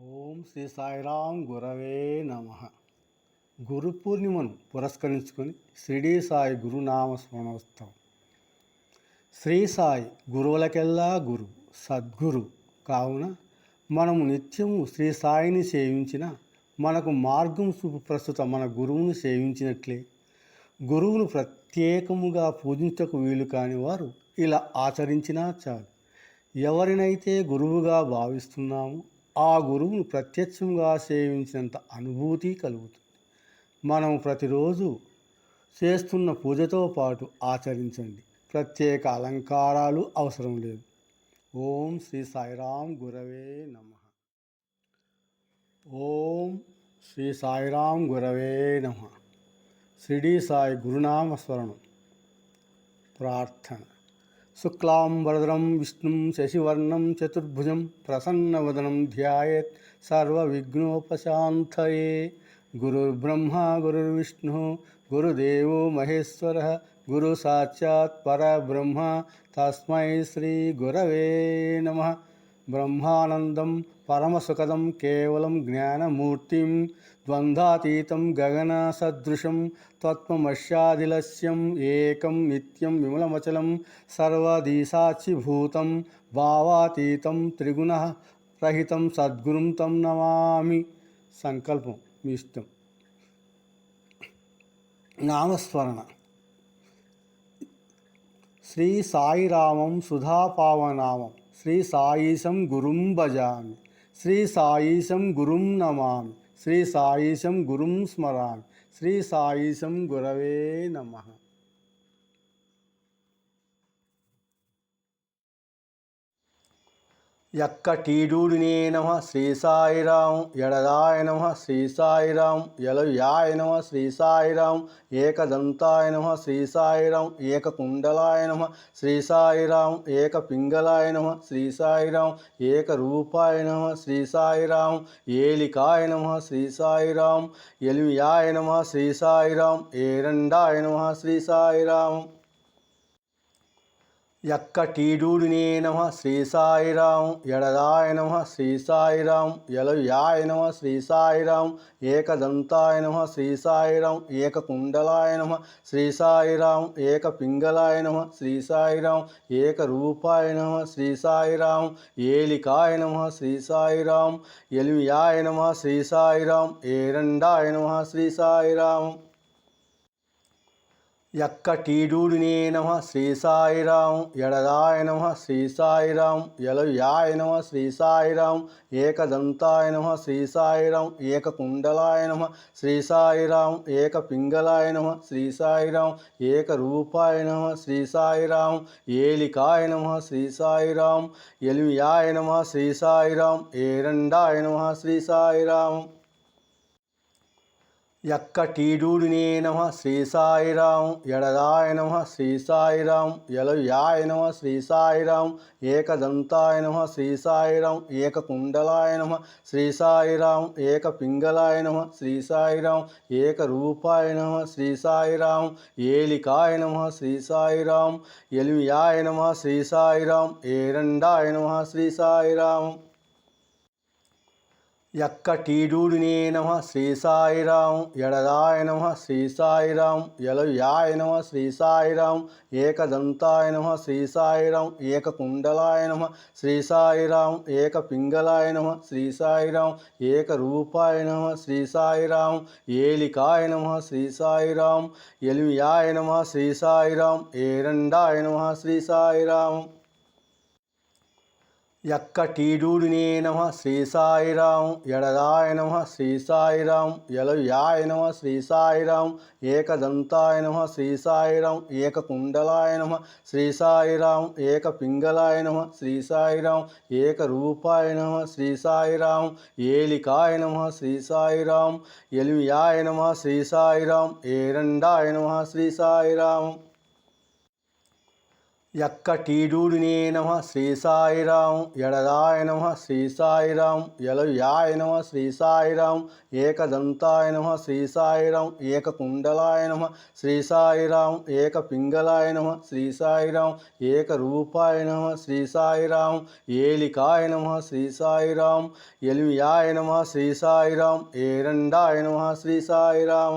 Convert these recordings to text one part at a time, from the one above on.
ఓం శ్రీ సాయిరాం గురవే నమ. గురు పూర్ణిమను పురస్కరించుకొని షిరిడీ సాయి గురునామ స్మరణోత్సవం. శ్రీ సాయి గురువులకెల్లా గురు సద్గురు కావున మనము నిత్యము శ్రీ సాయిని సేవించిన మనకు మార్గం చూపు. ప్రస్తుతం మన గురువును సేవించినట్లే గురువును ప్రత్యేకముగా పూజించకు వీలు కాని వారు ఇలా ఆచరించినా చాలు. ఎవరినైతే గురువుగా భావిస్తున్నామో ఆ గురువును ప్రత్యక్షంగా సేవించినంత అనుభూతి కలుగుతుంది. మనం ప్రతిరోజు చేస్తున్న పూజతో పాటు ఆచరించండి. ప్రత్యేక అలంకారాలు అవసరం లేదు. ఓం శ్రీ సాయిరాం గురవే నమ. ఓం శ్రీ సాయిరాం గురవే నమ. షిరిడీ సాయి గురునామ స్మరణం. ప్రార్థన. శుక్లాంబరధరం విష్ణుం శశివర్ణం చతుర్భుజం ప్రసన్నవదనం ధ్యాయేత్ సర్వవిఘ్నోపశాంతయే. గురుర్బ్రహ్మా గురుర్విష్ణుః గురుదేవో మహేశ్వరః గురు సాక్షాత్ పరబ్రహ్మ తస్మై శ్రీ గురవే నమః. బ్రహ్మానందం పరమసుఖదం కేవలం జ్ఞానమూర్తిం ద్వంద్వాతీతం గగనసదృశం తత్వమస్యాదిలస్యం ఏకం నిత్యం విమలమచలం సర్వదీసాక్షిభూతం భావాతీతం త్రిగుణ రహితం సద్గురుం తం నమామి. సంకల్పం మీ ఇష్టం. నామస్మరణ. శ్రీ సాయిరామం సుధాపావనామం శ్రీ సాయీశం గురుం భజామి. శ్రీ సాయీశం గురుం నమామి. శ్రీ సాయీశం గురుం స్మరామి. శ్రీ సాయీశం గురవే నమః. ఎక్కటీడూడినే నమ శ్రీ సాయిరాం. ఎడదాయ నమ శ్రీ సాయిరాం. ఎలయాయ నమ శ్రీ సాయిరాం. ఏకదంతాయ నమ శ్రీ సాయిరాం. ఏకకుండలాయ నమ శ్రీ సాయిరాం. ఏకపింగళాయ నమ శ్రీ సాయిరాం. ఏకరూపాయ నమ శ్రీ సాయిరాం. ఏలికాయ నమ శ్రీ సాయిరాం. ఎలియాయ నమ శ్రీ సాయిరాం. ఏరండాయ నమ శ్రీ సాయిరాం. ఎక్కటీడూడినే నమ శ్రీ సాయిరాం. ఎడదాయ నమ శ్రీ సాయిరాం. ఎలయాయ నమ శ్రీ సాయిరాం. ఏకదంతాయ నమ శ్రీ సాయిరాం. ఏకకుండలాయ నమ శ్రీ సాయిరాం. ఏకపింగళాయ నమ శ్రీ సాయిరాం. ఏకరూపాయ నమ శ్రీ సాయిరాం. ఏలికాయ నమ శ్రీ సాయిరాం. ఎలియాయ నమ శ్రీ సాయిరాం. ఏరండాయ నమ శ్రీ సాయిరాం. ఎక్కటీడూడినే నమ శ్రీ సాయిరాం. ఎడదాయ నమ శ్రీ సాయిరాం. ఎలయాయ నమ శ్రీ సాయిరాం. ఏకదంతాయ నమ శ్రీ సాయిరాం. ఏకకుండలాయ నమ శ్రీ సాయిరాం. ఏకపింగళాయ నమ శ్రీ సాయిరాం. ఏకరూపాయ నమ శ్రీ సాయిరాం. ఏలికాయ నమ శ్రీ సాయిరాం. ఎలియాయ నమ శ్రీ సాయిరాం. ఏరండాయ నమ శ్రీ సాయిరాం. ఎక్కటీడూడినే నమ శ్రీ సాయిరాం. ఎడదాయ నమ శ్రీ సాయిరాం. ఎలయాయ నమ శ్రీ సాయిరాం. ఏకదంతాయ నమ శ్రీ సాయిరాం. ఏకకుండలాయ నమ శ్రీ సాయిరాం. ఏకపింగళాయ నమ శ్రీ సాయిరాం. ఏకరూపాయ నమ శ్రీ సాయిరాం. ఏలికాయ నమ శ్రీ సాయిరాం. ఎలియాయ నమ శ్రీ సాయిరాం. ఏరండాయ నమ శ్రీ సాయిరాం. ఎక్కటీడూడినే నమ శ్రీ సాయిరాం. ఎడదాయ నమ శ్రీ సాయిరాం. ఎలయాయ నమ శ్రీ సాయిరాం. ఏకదంతాయ నమ శ్రీ సాయిరాం. ఏకకుండలాయ నమ శ్రీ సాయిరాం. ఏకపింగళాయ నమ శ్రీ సాయిరాం. ఏకరూపాయ నమ శ్రీ సాయిరాం. ఏలికాయ నమ శ్రీ సాయిరాం. ఎలియాయ నమ శ్రీ సాయిరాం. ఏరండాయ నమ శ్రీ సాయిరాం. ఎక్కటీడూడినే నమ శ్రీ సాయిరాం. ఎడదాయ నమ శ్రీ సాయిరాం. ఎలయాయ నమ శ్రీ సాయిరాం. ఏకదంతాయ నమ శ్రీ సాయిరాం. ఏకకుండలాయ నమ శ్రీ సాయిరాం. ఏకపింగళాయ నమ శ్రీ సాయిరాం. ఏకరూపాయ నమ శ్రీ సాయిరాం. ఏలికాయ నమ శ్రీ సాయిరాం. ఎలియాయ నమ శ్రీ సాయిరాం. ఏరండాయ నమ శ్రీ సాయిరాం. యక్కటీడూడినే నమ శ్రీ సాయిరాం ఎడదాయ నమ శ్రీ సాయిరాం యలయాయ నమ శ్రీ సాయిరాం ఏకదంతాయ నమ శ్రీ సాయిరాం ఏకకుండలాయ నమ శ్రీ సాయిరాం ఏకపింగళాయ నమ శ్రీ సాయిరాం ఏకరూపాయ నమ శ్రీ సాయిరాం ఏలికాయ నమ శ్రీ సాయిరాం ఎలియాయ నమ శ్రీ సాయిరాం ఏరండాయ నమ శ్రీ సాయిరాం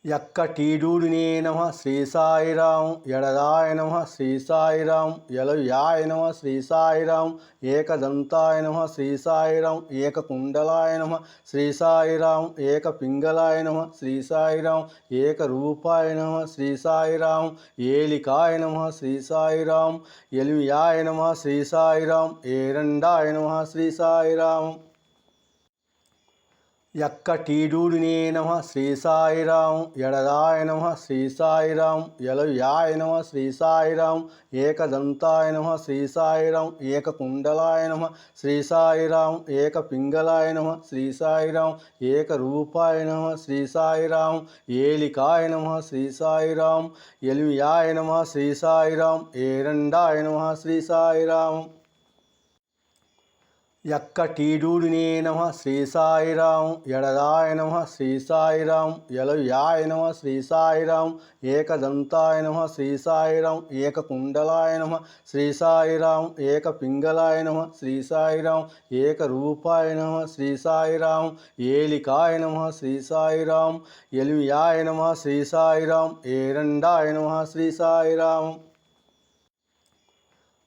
యక్కటీడూడినే నమ శ్రీ సాయిరాం ఎడదాయ నమ శ్రీ సాయిరాం యలయాయ నమ శ్రీ సాయిరాం ఏకదంతాయ నమ శ్రీ సాయిరాం ఏకకుండలాయ నమ శ్రీ సాయిరాం ఏకపింగళాయ నమ శ్రీ సాయిరాం ఏకరూపాయ నమ శ్రీ సాయిరాం ఏలికాయ నమ శ్రీ సాయిరాం ఎలియాయ నమ శ్రీ సాయిరాం ఏరండాయ నమ శ్రీ సాయిరాం యక్కటీడూడినే నమ శ్రీ సాయిరాం ఎడదాయ నమ శ్రీ సాయిరాం యలయాయ నమ శ్రీ సాయిరాం ఏకదంతాయ నమ శ్రీ సాయిరాం ఏకకుండలాయ నమ శ్రీ సాయిరాం ఏకపింగళాయ నమ శ్రీ సాయిరాం ఏకరూపాయ నమ శ్రీ సాయిరాం ఏలికాయ నమ శ్రీ సాయిరాం ఎలియాయ నమ శ్రీ సాయిరాం ఏరండాయ నమ శ్రీ సాయిరాం యక్కటీడూడినే నమ శ్రీ సాయిరాం ఎడదాయ నమ శ్రీ సాయిరాం యలయాయ నమ శ్రీ సాయిరాం ఏకదంతాయ నమ శ్రీ సాయిరాం ఏకకుండలాయ నమ శ్రీ సాయిరాం ఏకపింగళాయ నమ శ్రీ సాయిరాం ఏకరూపాయ నమ శ్రీ సాయిరాం ఏలికాయ నమ శ్రీ సాయిరాం ఎలియాయ నమ శ్రీ సాయిరాం ఏరండాయ నమ శ్రీ సాయిరాం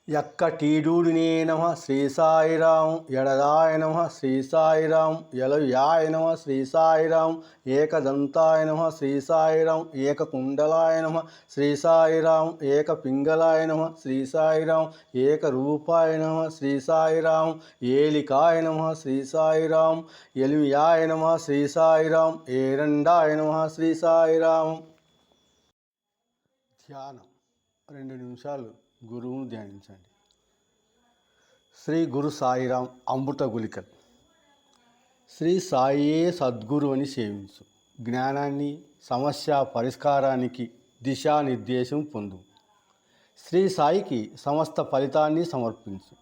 యక్కటీడూడినే నమ శ్రీ సాయిరాం ఎడదాయ నమ శ్రీ సాయిరాం యలయాయ నమ శ్రీ సాయిరాం ఏకదంతాయ నమ శ్రీ సాయిరాం ఏకకుండలాయ నమ శ్రీ సాయిరాం ఏకపింగళాయ నమ శ్రీ సాయిరాం ఏకరూపాయ నమ శ్రీ సాయిరాం ఏలికాయ నమ శ్రీ సాయిరాం ఎలియాయ నమ శ్రీ సాయిరాం ఏరండాయ నమ శ్రీ సాయిరాం. ధ్యానం 2 నిమిషాలు గురువును ధ్యానించండి. శ్రీ గురు సాయిరాం అమృత గుళికలు. శ్రీ సాయియే సద్గురు అని సేవించు. జ్ఞానాన్ని సమస్య పరిష్కారానికి దిశానిర్దేశం పొందు. శ్రీ సాయికి సమస్త ఫలితాన్ని సమర్పించు.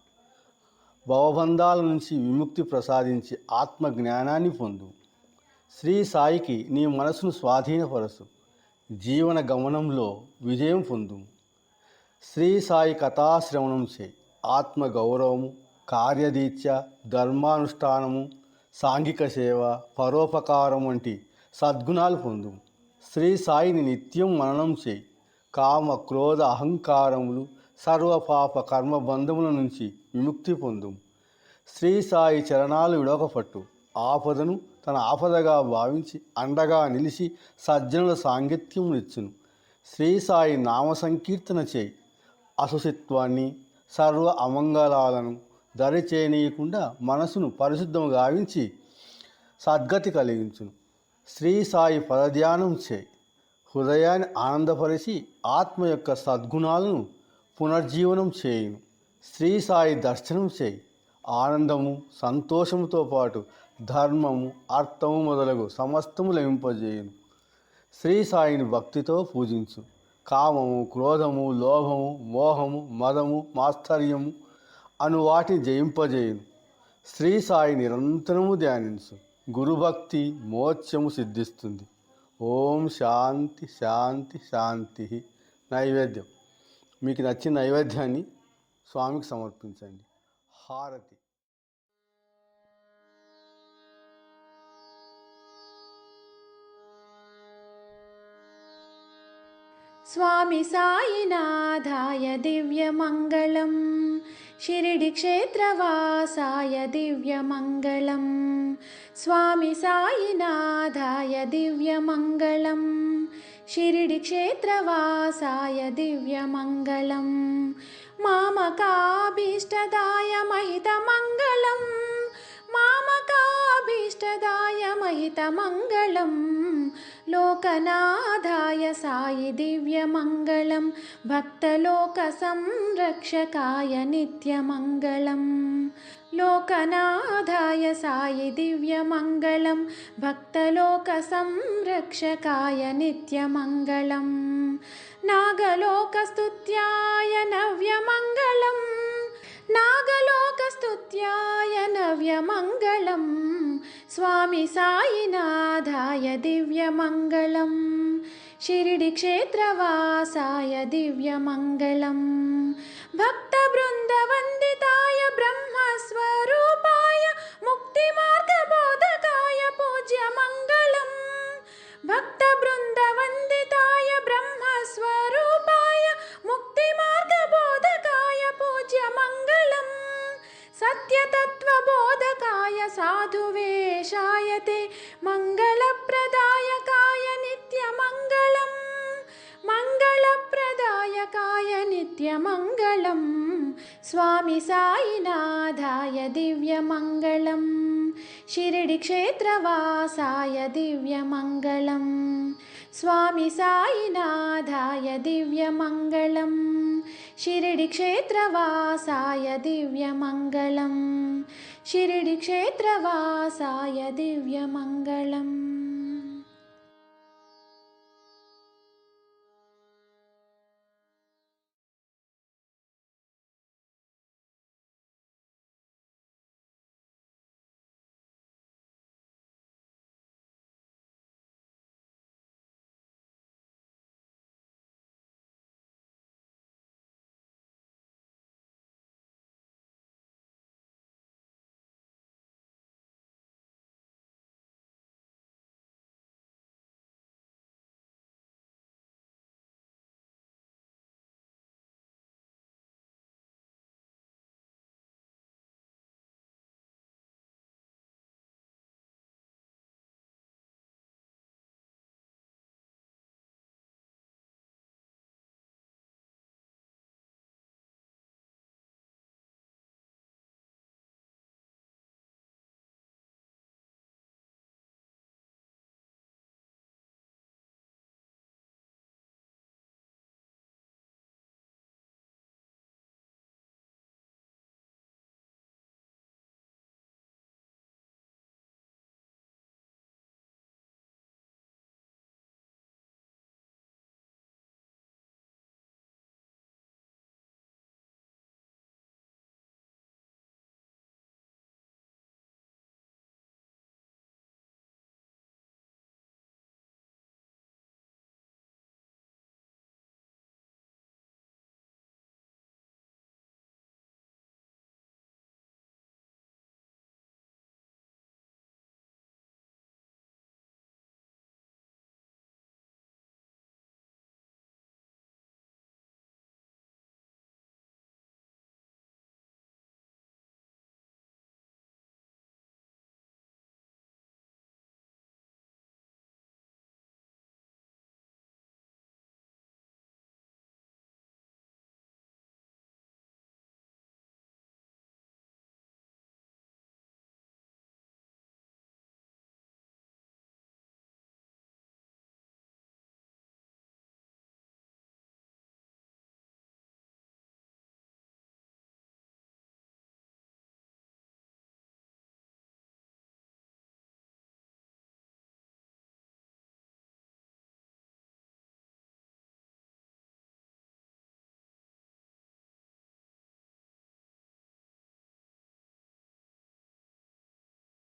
భవబంధాల నుంచి విముక్తి ప్రసాదించి ఆత్మ జ్ఞానాన్ని పొందు. శ్రీ సాయికి నీ మనసును స్వాధీనపరచు. జీవన గమనంలో విజయం పొందు. శ్రీ సాయి కథాశ్రవణం చే. ఆత్మగౌరవము, కార్యదీక్ష, ధర్మానుష్ఠానము, సాంఘిక సేవ, పరోపకారం వంటి సద్గుణాలు పొందు. శ్రీ సాయిని నిత్యం మననం చేయి. కామ క్రోధ అహంకారములు సర్వపాప కర్మబంధముల నుంచి విముక్తి పొందు. శ్రీ సాయి చరణాలు విడవకపట్టు. ఆపదను తన ఆపదగా భావించి అండగా నిలిచి సజ్జనుల సాంగత్యమునిచ్చును. శ్రీ సాయి నామ సంకీర్తన చేయి. అసుసిత్వాన్ని, సర్వ అమంగళాలను దరిచేయనీయకుండా మనసును పరిశుద్ధం గావించి సద్గతి కలిగించును. శ్రీ సాయి పదధ్యానం చేయి. హృదయాన్ని ఆనందపరిచి ఆత్మ యొక్క సద్గుణాలను పునర్జీవనం చేయును. శ్రీ సాయి దర్శనం చేయి. ఆనందము, సంతోషముతో పాటు ధర్మము, అర్థము మొదలగు సమస్తము లభింపజేయును. శ్రీ సాయిని భక్తితో పూజించు. కామము, క్రోధము, లోభము, మోహము, మదము, మాత్సర్యము అను వాటిని జయింపజేయును. శ్రీ సాయి నిరంతరము ధ్యానించు. గురుభక్తి మోక్షము సిద్ధిస్తుంది. ఓం శాంతి శాంతి శాంతి. నైవేద్యం. మీకు నచ్చిన నైవేద్యాన్ని స్వామికి సమర్పించండి. హారతి. स्वामी साईनाथाय दिव्यमङ्गलम् शिरडि क्षेत्रवासाय दिव्यमङ्गलम् स्वामी साईनाथाय दिव्यमङ्गलम् शिरडि क्षेत्रवासाय दिव्यमङ्गलम् मामकाभीष्टदाय महितमङ्गलम् मामकाभीष्टदाय महितमङ्गलम् लोकनाथाय साई दिव्यमङ्गलं भक्तलोकसंरक्षकाय नित्यमङ्गलम् लोकनाथाय साई दिव्यमङ्गलं भक्तलोकसंरक्षकाय नित्यमङ्गलम् नागलोकस्तुत्याय नव्यमङ्गलं नागलोकस्तुत्याय नव्यमङ्गलं स्वामी साईनाथाय दिव्यमङ्गलं शिरडिक्षेत्रवासाय दिव्यमङ्गलं भक्तवृन्दवन्दिताय ब्रह्मस्वरूपाय मुक्तिमार्गबोधकाय पूज्यमङ्गलं भक्तवृन्दवन्दिताय ब्रह्मस्वरूपाय मुक्तिमार्गबोधकाय पूज्यमङ्गलं सत्यतत्त्वबोधकाय साधुवेशाय ते मङ्गलप्रदायकाय नित्यमङ्गलं मङ्गलप्रदायकाय नित्यमङ्गलं स्वामी साईनाथाय दिव्यमङ्गलं शिरडिक्षेत्रवासाय दिव्यमङ्गलं स्वामी साईनाथाय दिव्यमङ्गलं शिरडिक्षेत्रवासाय दिव्यमङ्गलं शिरडिक्षेत्रवासाय दिव्यमङ्गलम्।